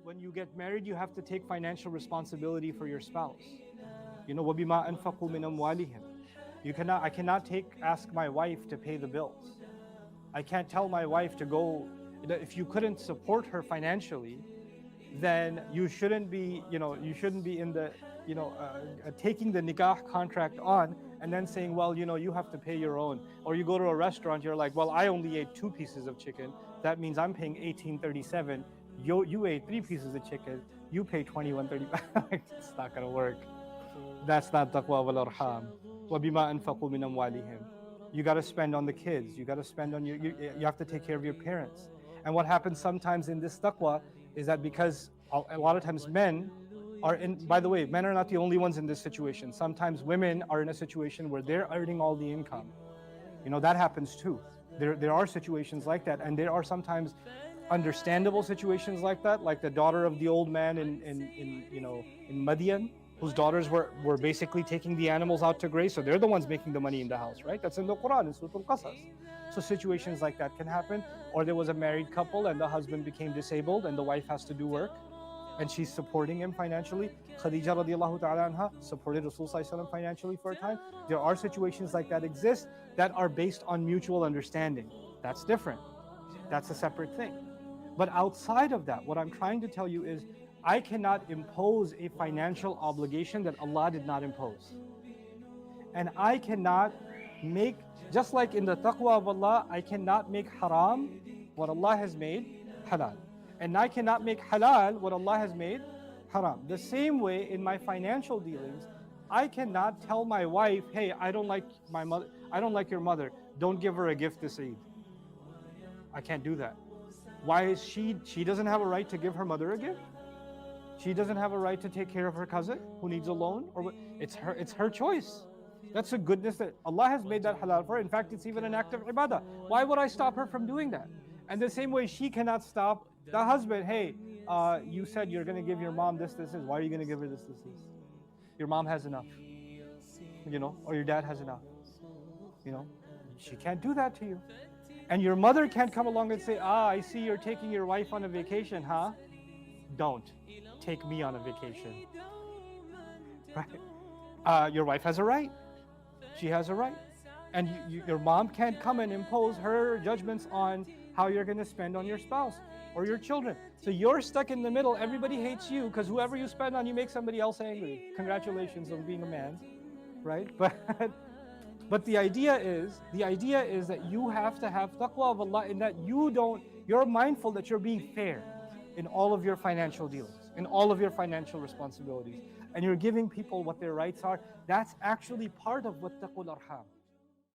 when you get married, you have to take financial responsibility for your spouse. You know, وَبِمَا أَنفَقُوا مِنْ أَمْوَالِهِمْ. I cannot ask my wife to pay the bills. I can't tell my wife to go. If you couldn't support her financially, then you shouldn't be in the, taking the nikah contract on and then saying, well, you have to pay your own. Or you go to a restaurant, you're like, well, I only ate 2 pieces of chicken. That means I'm paying $18.37. You ate 3 pieces of chicken. You pay $21.35. It's not gonna work. That's not taqwa wal arham. وَبِمَا أَنفَقُوا مِنْ أَمْوَالِهِمْ. You got to spend on the kids. You got to spend on you have to take care of your parents. And what happens sometimes in this taqwa is that because a lot of times men are in, by the way, men are not the only ones in this situation. Sometimes women are in a situation where they're earning all the income. That happens too. There are situations like that, and there are sometimes understandable situations like that, like the daughter of the old man in Madian, whose daughters were basically taking the animals out to graze, so they're the ones making the money in the house, right? That's in the Quran, in Surah Al-Qasas. So situations like that can happen. Or there was a married couple and the husband became disabled and the wife has to do work and she's supporting him financially. Khadija radiallahu ta'ala anha supported Rasulullah financially for a time. There are situations like that exist that are based on mutual understanding. That's different. That's a separate thing. But outside of that, what I'm trying to tell you is, I cannot impose a financial obligation that Allah did not impose. And I cannot make, just like in the taqwa of Allah, I cannot make haram what Allah has made halal. And I cannot make halal what Allah has made haram. The same way in my financial dealings, I cannot tell my wife, hey, I don't like your mother, don't give her a gift this Eid. I can't do that. Why is she doesn't have a right to give her mother a gift? She doesn't have a right to take care of her cousin who needs a loan, or it's her choice. That's a goodness that Allah has made that halal for her. In fact, it's even an act of ibadah. Why would I stop her from doing that? And the same way she cannot stop the husband. Hey, you said you're going to give your mom this. Why are you going to give her this? Your mom has enough, or your dad has enough. She can't do that to you. And your mother can't come along and say, I see you're taking your wife on a vacation, huh? Don't. Take me on a vacation. Right? Your wife has a right. She has a right. And your mom can't come and impose her judgments on how you're going to spend on your spouse or your children. So you're stuck in the middle. Everybody hates you because whoever you spend on, you make somebody else angry. Congratulations on being a man, right? But the idea is that you have to have taqwa of Allah, in that you're mindful that you're being fair in all of your financial dealings, in all of your financial responsibilities, and you're giving people what their rights are. That's actually part of what taqwa al-arham.